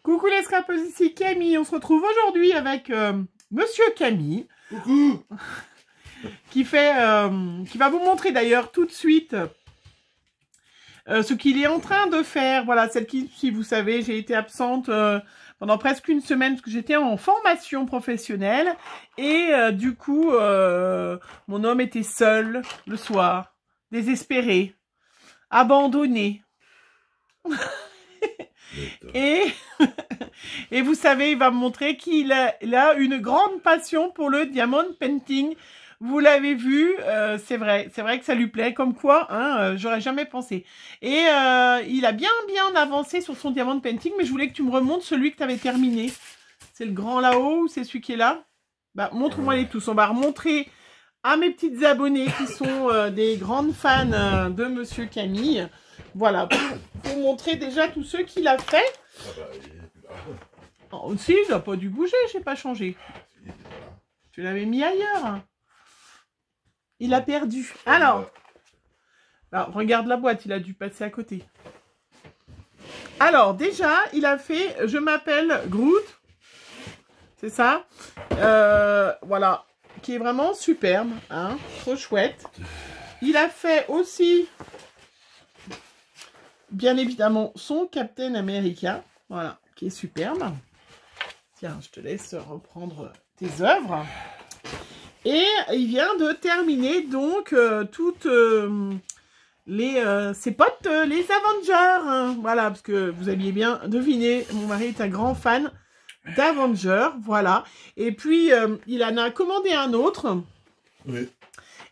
Coucou les scrapers, ici Camille. On se retrouve aujourd'hui avec Monsieur Camille. Coucou. Qui va vous montrer d'ailleurs tout de suite ce qu'il est en train de faire. Voilà, celle qui, si vous savez, j'ai été absente pendant presque une semaine parce que j'étais en formation professionnelle. Et du coup, mon homme était seul le soir, désespéré, abandonné. Et vous savez, il va me montrer qu'il a une grande passion pour le diamond painting. Vous l'avez vu, c'est vrai que ça lui plaît, comme quoi, hein, j'aurais jamais pensé. Et il a bien avancé sur son diamond painting, mais je voulais que tu me remontes celui que tu avais terminé. C'est le grand là-haut ou c'est celui qui est là? Bah, montre-moi les tous. On va remontrer à mes petites abonnées qui sont des grandes fans de Monsieur Camille. Voilà, pour montrer déjà tous ceux qu'il a fait. Oh, si, il n'a pas dû bouger, j'ai pas changé. Tu l'avais mis ailleurs. Il a perdu. Alors, regarde la boîte, il a dû passer à côté. Alors, déjà, il a fait « Je m'appelle Groot ». C'est ça. Voilà, qui est vraiment superbe. Hein, trop chouette. Il a fait aussi... bien évidemment, son Captain America, voilà, qui est superbe. Tiens, je te laisse reprendre tes œuvres. Et il vient de terminer donc toutes ses potes, les Avengers. Hein, voilà, parce que vous aviez bien deviné, mon mari est un grand fan d'Avengers, voilà. Et puis, il en a commandé un autre. Oui.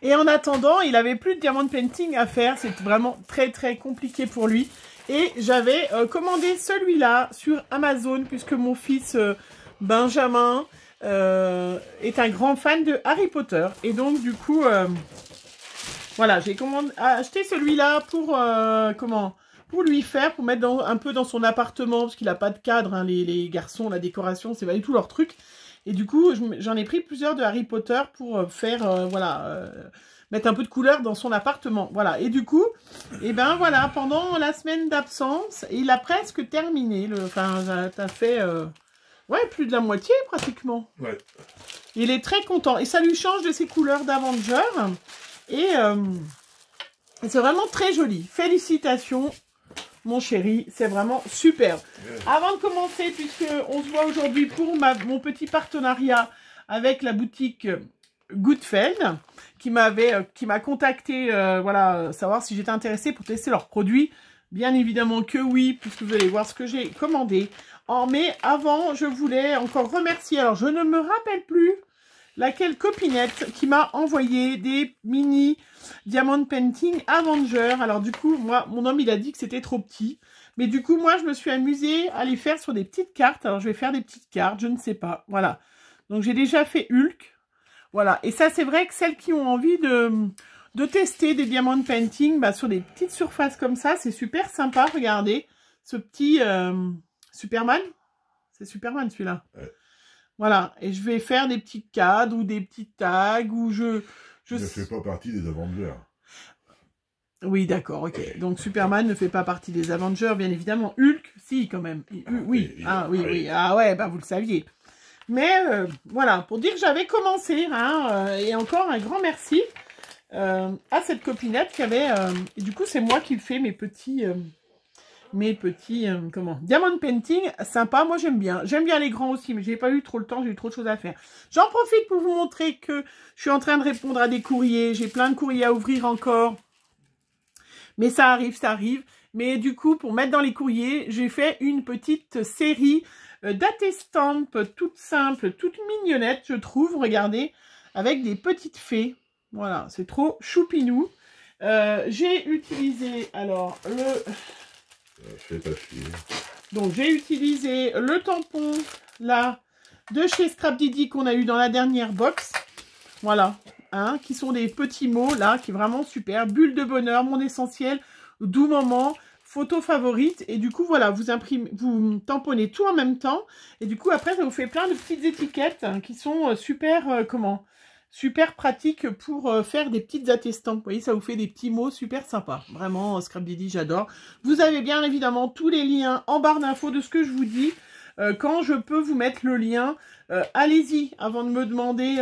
Et en attendant, il avait plus de diamond painting à faire. C'était vraiment très compliqué pour lui. Et j'avais commandé celui-là sur Amazon puisque mon fils Benjamin est un grand fan de Harry Potter. Et donc du coup, voilà, j'ai acheté celui-là pour pour lui faire, pour mettre un peu dans son appartement parce qu'il n'a pas de cadre. Hein, les garçons, la décoration, c'est pas du tout leur truc. Et du coup, j'en ai pris plusieurs de Harry Potter pour faire, mettre un peu de couleur dans son appartement. Voilà. Et du coup, et ben voilà, pendant la semaine d'absence, il a presque terminé. Enfin, t'as fait, ouais, plus de la moitié pratiquement. Ouais. Il est très content. Et ça lui change de ses couleurs d'Avenger. Et c'est vraiment très joli. Félicitations. Mon chéri, c'est vraiment super. Avant de commencer, puisqu'on se voit aujourd'hui pour mon petit partenariat avec la boutique Goodfeld, qui m'a contacté, voilà, savoir si j'étais intéressée pour tester leurs produits. Bien évidemment que oui, puisque vous allez voir ce que j'ai commandé. Mais avant, je voulais encore remercier, alors je ne me rappelle plus laquelle copinette qui m'a envoyé des mini diamond painting Avenger. Alors du coup, moi, mon homme, il a dit que c'était trop petit. Mais du coup, moi, je me suis amusée à les faire sur des petites cartes. Alors, je vais faire des petites cartes, je ne sais pas. Voilà. Donc, j'ai déjà fait Hulk. Voilà. Et ça, c'est vrai que celles qui ont envie de tester des diamond painting sur des petites surfaces comme ça, c'est super sympa. Regardez, ce petit Superman. C'est Superman, celui-là. Ouais. Voilà, et je vais faire des petits cadres ou des petits tags ou je ne fais pas partie des Avengers. Oui, d'accord, ok. Donc Superman ne fait pas partie des Avengers, bien évidemment. Hulk, si, quand même. Oui, ah oui. Ah ouais, bah vous le saviez. Mais voilà, pour dire que j'avais commencé, hein, et encore un grand merci à cette copinette qui avait... et du coup, c'est moi qui fais mes petits diamond painting, sympa, moi j'aime bien les grands aussi, mais j'ai pas eu trop le temps, j'ai eu trop de choses à faire. J'en profite pour vous montrer que je suis en train de répondre à des courriers, j'ai plein de courriers à ouvrir encore, mais ça arrive, mais du coup, pour mettre dans les courriers, j'ai fait une petite série d'attestampes toutes simples, toutes mignonnettes, je trouve, regardez, avec des petites fées, voilà, c'est trop choupinou. J'ai utilisé, alors, donc j'ai utilisé le tampon là de chez Scrap Didi qu'on a eu dans la dernière box. Voilà, hein, qui sont des petits mots là, qui est vraiment super. Bulle de bonheur, mon essentiel, doux moment, photo favorite. Et du coup voilà, vous tamponnez tout en même temps. Et du coup après ça vous fait plein de petites étiquettes hein, qui sont super, super pratique pour faire des petites attestants. Vous voyez, ça vous fait des petits mots super sympas. Vraiment, Scrap Didi, j'adore. Vous avez bien évidemment tous les liens en barre d'infos de ce que je vous dis. Quand je peux vous mettre le lien, allez-y avant de me demander.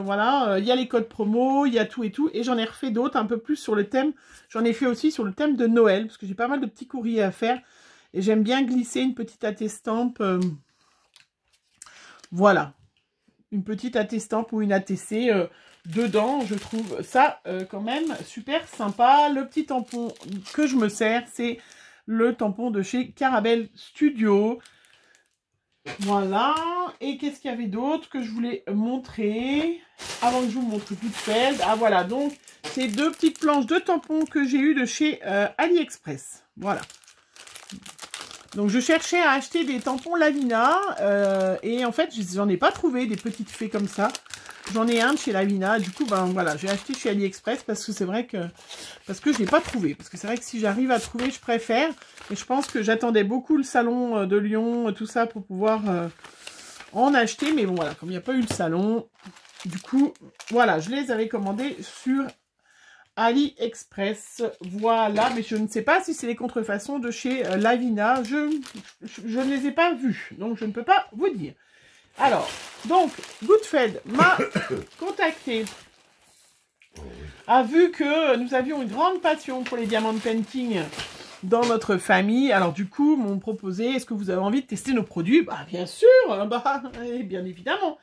Voilà, il y a les codes promo, il y a tout et tout. Et j'en ai refait d'autres un peu plus sur le thème. J'en ai fait aussi sur le thème de Noël, parce que j'ai pas mal de petits courriers à faire. Et j'aime bien glisser une petite attestampe. Voilà, une petite attestampe ou une ATC dedans. Je trouve ça quand même super sympa. Le petit tampon que je me sers, c'est le tampon de chez Caramel Studio. Voilà. Et qu'est-ce qu'il y avait d'autre que je voulais montrer avant que je vous montre tout de fait? Ah voilà, donc ces deux petites planches de tampons que j'ai eues de chez AliExpress. Voilà. Donc je cherchais à acheter des tampons Lavina et en fait j'en ai pas trouvé des petites fées comme ça. J'en ai un de chez Lavina, du coup ben voilà, j'ai acheté chez AliExpress parce que c'est vrai que je n'ai pas trouvé. Parce que c'est vrai que si j'arrive à trouver, je préfère. Et je pense que j'attendais beaucoup le salon de Lyon, tout ça pour pouvoir en acheter. Mais bon voilà, comme il n'y a pas eu le salon, du coup voilà, je les avais commandés sur AliExpress, voilà, mais je ne sais pas si c'est les contrefaçons de chez Lavina, je ne les ai pas vus, donc je ne peux pas vous dire. Alors, donc, Goodfed m'a contacté, a vu que nous avions une grande passion pour les diamants painting dans notre famille, alors du coup, m'ont proposé, est-ce que vous avez envie de tester nos produits? Bah bien sûr, bah, bien évidemment.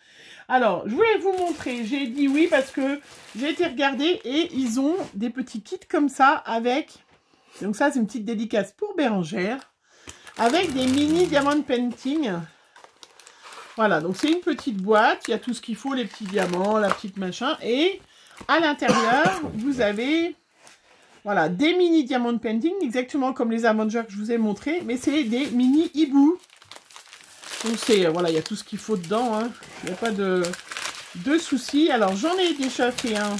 Alors, je voulais vous montrer, j'ai dit oui parce que j'ai été regarder et ils ont des petits kits comme ça avec, donc ça c'est une petite dédicace pour Bérangère, avec des mini diamond painting. Voilà, donc c'est une petite boîte, il y a tout ce qu'il faut, les petits diamants, la petite machin, et à l'intérieur, vous avez, voilà, des mini diamond painting, exactement comme les Avengers que je vous ai montré, mais c'est des mini hiboux. Donc c'est, voilà, il y a tout ce qu'il faut dedans, hein. Il n'y a pas de soucis. Alors j'en ai déjà fait un.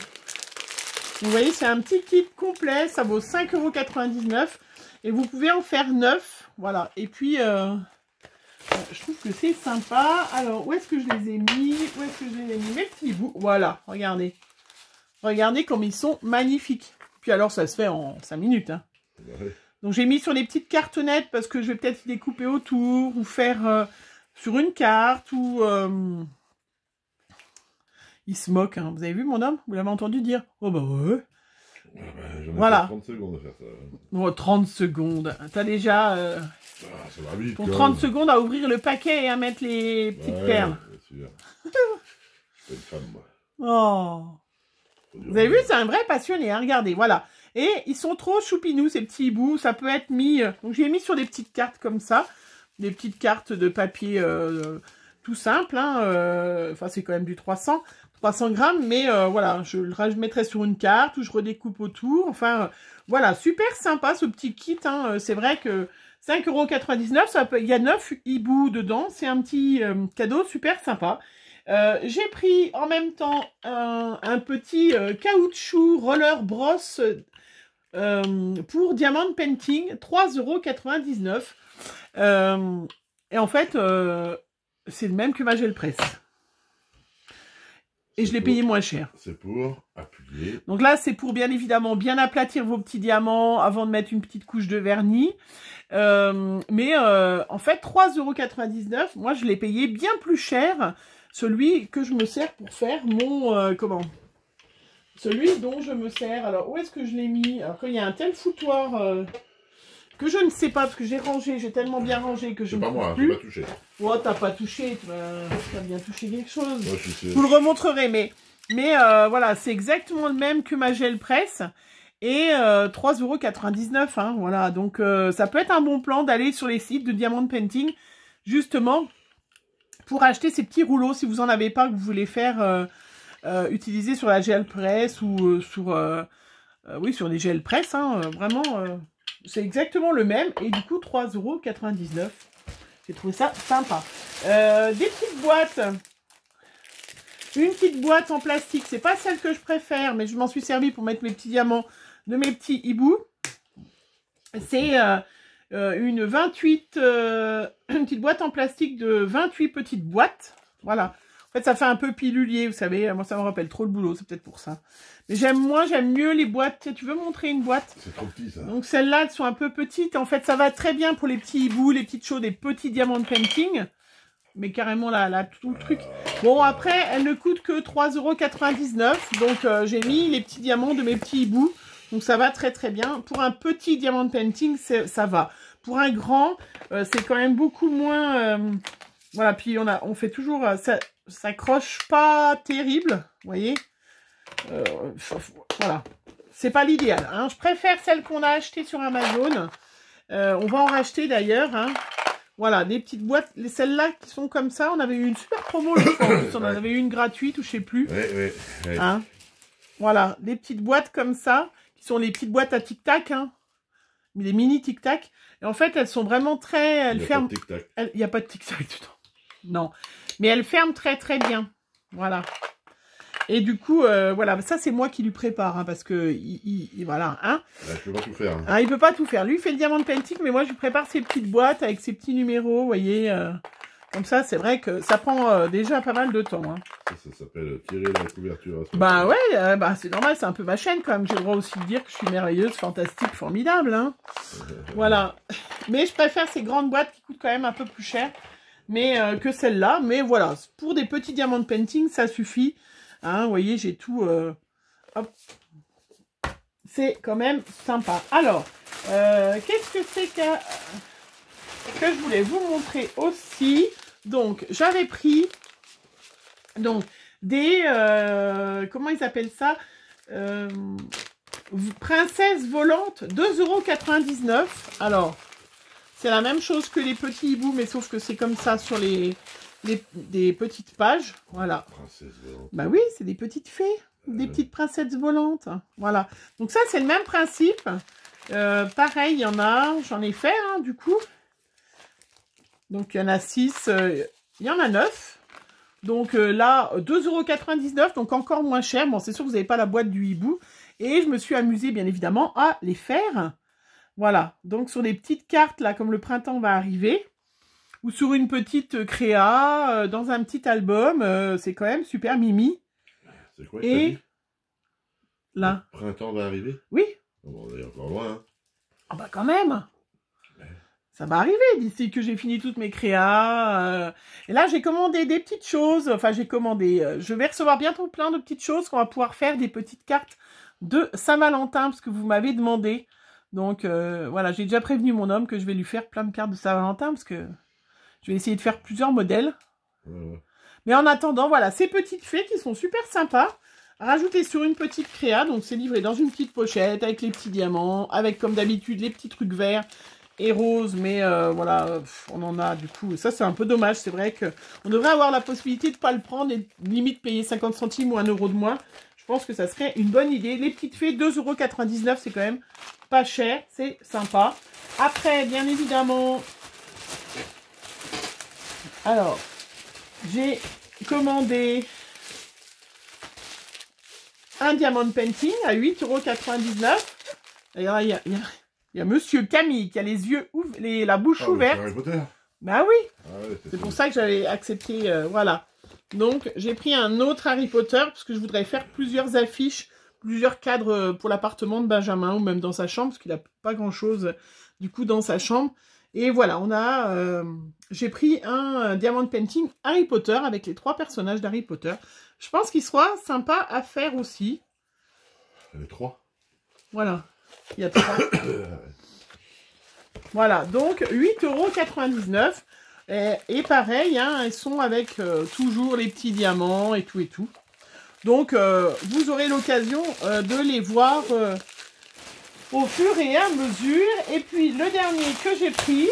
Vous voyez, c'est un petit kit complet, ça vaut 5,99 € et vous pouvez en faire 9. Voilà, et puis je trouve que c'est sympa. Alors, où est-ce que je les ai mis? Où est-ce que je les ai mis? Mes petits bouts, voilà, regardez. Regardez comme ils sont magnifiques. Puis alors, ça se fait en 5 minutes, hein. Ouais. Donc j'ai mis sur les petites cartonnettes parce que je vais peut-être les couper autour ou faire sur une carte ou... Il se moque, hein. Vous avez vu mon homme? Vous l'avez entendu dire? Oh bah ouais. Ah bah, voilà. 30 secondes à faire ça. Oh, 30 secondes. T'as déjà ça va vite, ton 30 secondes à ouvrir le paquet et à mettre les petites perles. Bien sûr. C'est une femme, moi. Oh. Vous avez vu, c'est un vrai passionné, hein. Regardez, voilà. Et ils sont trop choupinous, ces petits hiboux. Ça peut être mis... Donc, j'ai mis sur des petites cartes comme ça. Des petites cartes de papier tout simple. Hein. Enfin, c'est quand même du 300 grammes. Mais voilà, je le mettrai sur une carte ou je redécoupe autour. Enfin, voilà, super sympa ce petit kit. Hein. C'est vrai que 5,99 €, il y a 9 hiboux dedans. C'est un petit cadeau super sympa. J'ai pris en même temps un petit caoutchouc roller brosse pour Diamond Painting, 3,99 €. Et en fait, c'est le même que ma gel presse. Et je l'ai payé moins cher. C'est pour appuyer. Donc là, c'est pour bien évidemment bien aplatir vos petits diamants avant de mettre une petite couche de vernis. Mais en fait, 3,99 €, moi je l'ai payé bien plus cher. Celui que je me sers pour faire mon... Celui dont je me sers. Alors, où est-ce que je l'ai mis? Alors, il y a un tel foutoir que je ne sais pas, parce que j'ai rangé, j'ai tellement bien rangé que je ne sais pas. C'est pas moi, j'ai pas touché. Oh, t'as pas touché, t'as bien touché quelque chose. Moi, je vous le remontrerai, mais voilà, c'est exactement le même que ma gel presse. Et 3,99 €, hein, voilà. Donc, ça peut être un bon plan d'aller sur les sites de Diamond Painting, justement, pour acheter ces petits rouleaux, si vous en avez pas, que vous voulez faire utiliser sur la gel presse ou sur des gel presse, hein, vraiment, c'est exactement le même. Et du coup, 3,99 €. J'ai trouvé ça sympa. Des petites boîtes. Une petite boîte en plastique. C'est pas celle que je préfère, mais je m'en suis servi pour mettre mes petits diamants de mes petits hiboux. C'est une 28, une petite boîte en plastique de 28 petites boîtes. Voilà. En fait, ça fait un peu pilulier, vous savez. Moi, ça me rappelle trop le boulot, c'est peut-être pour ça. Mais j'aime mieux les boîtes. Tu veux montrer une boîte? C'est trop petit, ça. Donc, celles-là, elles sont un peu petites. En fait, ça va très bien pour les petits hiboux, les petites choses, des petits diamants de painting. Mais carrément, là, tout le truc. Bon, après, elles ne coûtent que 3,99 €. Donc, j'ai mis les petits diamants de mes petits hiboux. Donc, ça va très, très bien. Pour un petit diamant de painting, ça va. Pour un grand, c'est quand même beaucoup moins... voilà, puis on fait toujours... ça croche pas terrible, vous voyez. Voilà. C'est pas l'idéal. Hein. Je préfère celle qu'on a achetée sur Amazon. On va en racheter d'ailleurs. Hein. Voilà, des petites boîtes. Celles-là qui sont comme ça, on avait eu une super promo. Je crois, en plus. On en avait eu une gratuite ou je sais plus. Oui. Hein. Voilà, des petites boîtes comme ça, qui sont les petites boîtes à tic-tac. Hein. Les mini tic-tac. Et en fait, elles sont vraiment très... Elles ferment... Il n'y a pas de tic-tac dedans. Non. Mais elles ferment très très bien. Voilà. Et du coup, voilà, ça c'est moi qui lui prépare, hein, parce que, voilà, hein. Là, je peux pas tout faire. Hein. Ah, il peut pas tout faire. Lui, il fait le diamant de painting, mais moi, je lui prépare ses petites boîtes avec ses petits numéros, vous voyez. Comme ça, c'est vrai que ça prend déjà pas mal de temps. Hein. Ça s'appelle tirer la couverture. Bah ouais, bah, c'est normal, c'est un peu ma chaîne quand même. J'ai le droit aussi de dire que je suis merveilleuse, fantastique, formidable. Hein. Voilà. Mais je préfère ces grandes boîtes qui coûtent quand même un peu plus cher que celle-là. Mais voilà, pour des petits diamants de painting, ça suffit. Hein, vous voyez, j'ai tout... hop. C'est quand même sympa. Alors, qu'est-ce que c'est que je voulais vous montrer aussi? Donc, j'avais pris donc des... comment ils appellent ça? Princesse volante, 2,99 €. Alors, c'est la même chose que les petits hiboux, mais sauf que c'est comme ça sur des petites pages. Voilà. Princesse volante. Bah oui, c'est des petites fées. Des petites princesses volantes. Voilà. Donc ça, c'est le même principe. Pareil, il y en a... J'en ai fait, hein, du coup. Donc, il y en a 6. Il y en a 9. Donc là, 2,99 €. Donc, encore moins cher. Bon, c'est sûr que vous n'avez pas la boîte du hibou. Et je me suis amusée, bien évidemment, à les faire. Voilà. Donc, sur des petites cartes, là, comme le printemps va arriver. Ou sur une petite créa, dans un petit album. C'est quand même super mimi. C'est quoi? Et là. Le printemps va arriver? Oui. Bon, on est encore loin. Hein. Ah bah quand même. Ça va arriver d'ici que j'ai fini toutes mes créas. Et là, j'ai commandé des petites choses. Enfin, j'ai commandé... je vais recevoir bientôt plein de petites choses qu'on va pouvoir faire des petites cartes de Saint-Valentin, parce que vous m'avez demandé. Donc, voilà, j'ai déjà prévenu mon homme que je vais lui faire plein de cartes de Saint-Valentin, parce que je vais essayer de faire plusieurs modèles. Mais en attendant, voilà, ces petites fées qui sont super sympas. Rajoutez sur une petite créa, donc c'est livré dans une petite pochette avec les petits diamants, avec comme d'habitude les petits trucs verts et roses, mais voilà, on en a du coup. Ça c'est un peu dommage, c'est vrai qu'on devrait avoir la possibilité de ne pas le prendre et limite payer 50 centimes ou 1 € de moins. Je pense que ça serait une bonne idée. Les petites fées, 2,99 €, c'est quand même pas cher, c'est sympa. Après, bien évidemment, alors, j'ai commandé un diamant de painting à 8,99 €. D'ailleurs, il y a Monsieur Camille qui a les yeux la bouche ouverte. Harry Potter. Bah oui. Ah ouais, c'est pour ça que j'avais accepté. Voilà. Donc, j'ai pris un autre Harry Potter parce que je voudrais faire plusieurs affiches, plusieurs cadres pour l'appartement de Benjamin ou même dans sa chambre parce qu'il n'a pas grand-chose du coup dans sa chambre. Et voilà, j'ai pris un diamant de painting Harry Potter avec les 3 personnages d'Harry Potter. Je pense qu'il sera sympa à faire aussi. Les 3. Voilà, il y a 3. Voilà, donc 8,99 €. Et pareil, hein, elles sont avec toujours les petits diamants et tout et tout. Donc, vous aurez l'occasion de les voir... au fur et à mesure. Et puis, le dernier que j'ai pris.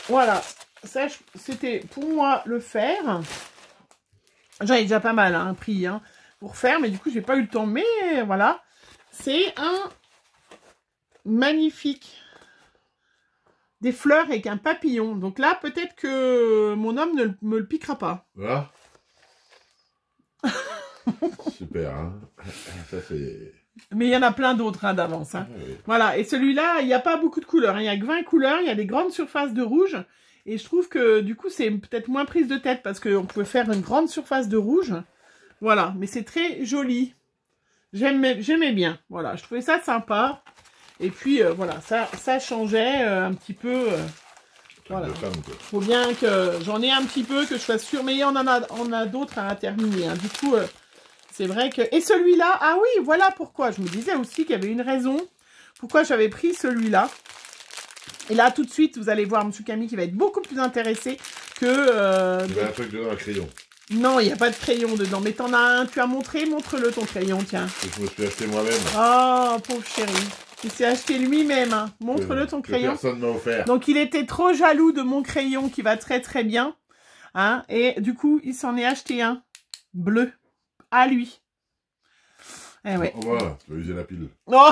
Voilà. Ça, c'était pour moi le faire. J'en ai déjà pas mal, hein, pris, hein, pour faire. Mais du coup, j'ai pas eu le temps. Mais voilà. C'est un magnifique... des fleurs avec un papillon. Donc là, peut-être que mon homme ne me le piquera pas. Voilà. Super, hein. Ça c'est... Mais il y en a plein d'autres hein, d'avance. Hein. Ah, oui. Voilà, et celui-là, il n'y a pas beaucoup de couleurs. Hein. Il n'y a que 20 couleurs, il y a des grandes surfaces de rouge. Et je trouve que du coup, c'est peut-être moins prise de tête parce qu'on peut faire une grande surface de rouge. Voilà, mais c'est très joli. J'aimais bien. Voilà, je trouvais ça sympa. Et puis, voilà, ça changeait un petit peu. Voilà. Faut bien que j'en ai un petit peu, que je sois sûre. Mais on a d'autres à terminer. Hein. Du coup, c'est vrai que... Et celui-là, ah oui, voilà pourquoi. Je me disais aussi qu'il y avait une raison pourquoi j'avais pris celui-là. Et là, tout de suite, vous allez voir M. Camille qui va être beaucoup plus intéressé que... Il y a un truc dedans, un crayon. Non, il n'y a pas de crayon dedans. Mais t'en as un, tu as montré, montre-le ton crayon, tiens. Que je me suis acheté moi-même. Oh, pauvre chéri. Il s'est acheté lui-même. Hein. Montre-le ton crayon. Personne ne m'a offert. Donc, il était trop jaloux de mon crayon qui va très très bien. Hein, et du coup, il s'en est acheté un bleu à lui. Eh ouais. Oh, voilà, tu vas user la pile. Oh.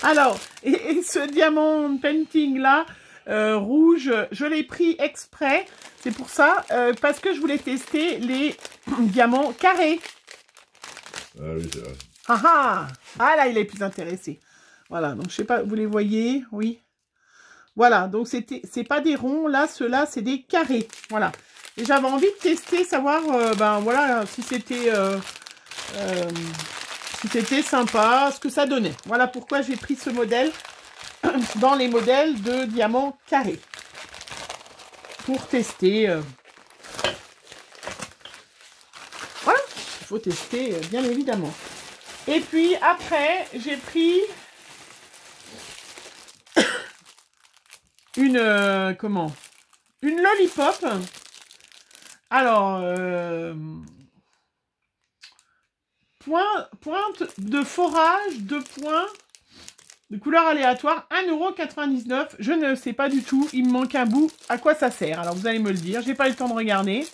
Alors, et ce diamant painting là, rouge, je l'ai pris exprès. C'est pour ça, parce que je voulais tester les diamants carrés. Ah oui, c'est vrai. Ah ah! Ah là, il est plus intéressé. Voilà, donc je sais pas, vous les voyez? Oui. Voilà, donc c'est pas des ronds, là, ceux-là, c'est des carrés. Voilà. Et j'avais envie de tester, savoir, ben voilà, si c'était sympa, ce que ça donnait. Voilà pourquoi j'ai pris ce modèle dans les modèles de diamants carrés. Pour tester. Voilà, il faut tester, bien évidemment. Et puis après, j'ai pris une, comment? Une lollipop. Alors, pointe de forage, 2 points, de couleur aléatoire, 1,99 €. Je ne sais pas du tout, il me manque un bout. À quoi ça sert? Alors, vous allez me le dire, j'ai pas eu le temps de regarder.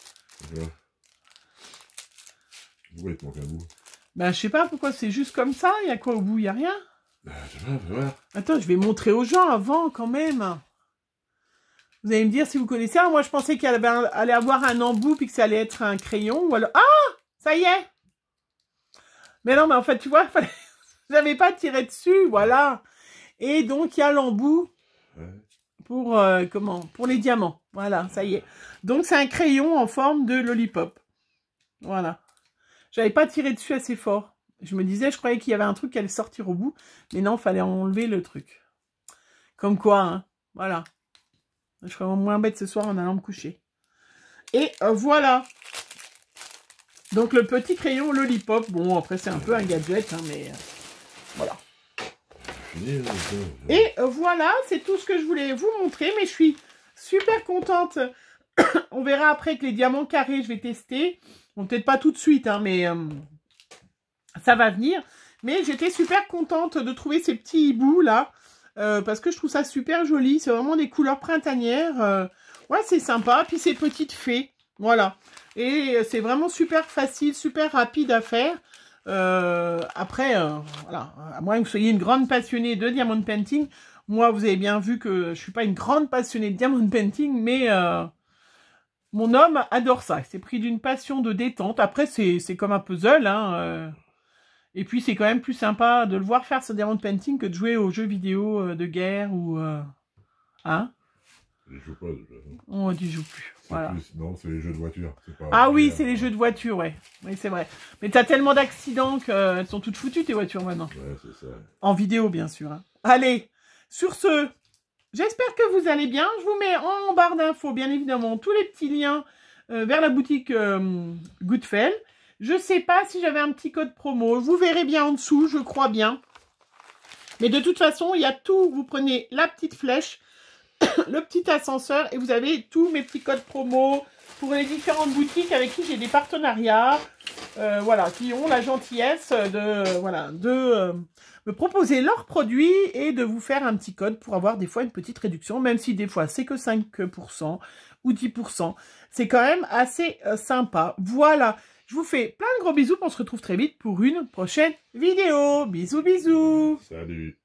Pourquoi il te manque un bout? Ben, je sais pas pourquoi c'est juste comme ça. Il y a quoi au bout? Il y a rien. Je sais pas, voilà. Attends, je vais montrer aux gens avant quand même. Vous allez me dire si vous connaissez. Ah, moi, je pensais qu'il allait avoir un embout puis que ça allait être un crayon. Ou alors... Ah, ça y est. Mais non, mais en fait, tu vois, j'avais pas tiré dessus, voilà. Et donc, il y a l'embout pour, pour les diamants. Voilà, ça y est. Donc, c'est un crayon en forme de lollipop. Voilà. J'avais pas tiré dessus assez fort. Je me disais, je croyais qu'il y avait un truc qui allait sortir au bout. Mais non, il fallait enlever le truc. Comme quoi, hein. Voilà. Je serai moins bête ce soir en allant me coucher. Et voilà. Donc, le petit crayon lollipop. Bon, après, c'est un peu un gadget, hein, mais voilà. Et voilà, c'est tout ce que je voulais vous montrer. Mais je suis super contente. On verra après que les diamants carrés, je vais tester. Bon, peut-être pas tout de suite, hein, mais ça va venir. Mais j'étais super contente de trouver ces petits hiboux là. Parce que je trouve ça super joli. C'est vraiment des couleurs printanières. Ouais, c'est sympa. Puis ces petites fées. Voilà. Et c'est vraiment super facile, super rapide à faire. Après, voilà. À moins que vous soyez une grande passionnée de diamond painting. Moi, vous avez bien vu que je suis pas une grande passionnée de diamond painting, mais... mon homme adore ça. Il s'est pris d'une passion de détente. Après, c'est comme un puzzle. Hein, Et puis, c'est quand même plus sympa de le voir faire ce diamond painting que de jouer aux jeux vidéo de guerre ou... Hein? Je joue pas, de toute façon. On n'y joue plus. Voilà. Non, c'est les jeux de voiture. Ah oui, c'est les jeux de voiture, ouais. Oui, c'est vrai. Mais t'as tellement d'accidents qu'elles sont toutes foutues, tes voitures, maintenant. Ouais, c'est ça. En vidéo, bien sûr. Hein. Allez, sur ce... J'espère que vous allez bien. Je vous mets en barre d'infos, bien évidemment, tous les petits liens vers la boutique Goodfell. Je ne sais pas si j'avais un petit code promo. Vous verrez bien en dessous, je crois bien. Mais de toute façon, il y a tout. Vous prenez la petite flèche, le petit ascenseur et vous avez tous mes petits codes promo pour les différentes boutiques avec qui j'ai des partenariats. Voilà, qui ont la gentillesse de me proposer leurs produits et de vous faire un petit code pour avoir des fois une petite réduction, même si des fois c'est que 5% ou 10%. C'est quand même assez sympa. Voilà, je vous fais plein de gros bisous. On se retrouve très vite pour une prochaine vidéo. Bisous, bisous. Salut.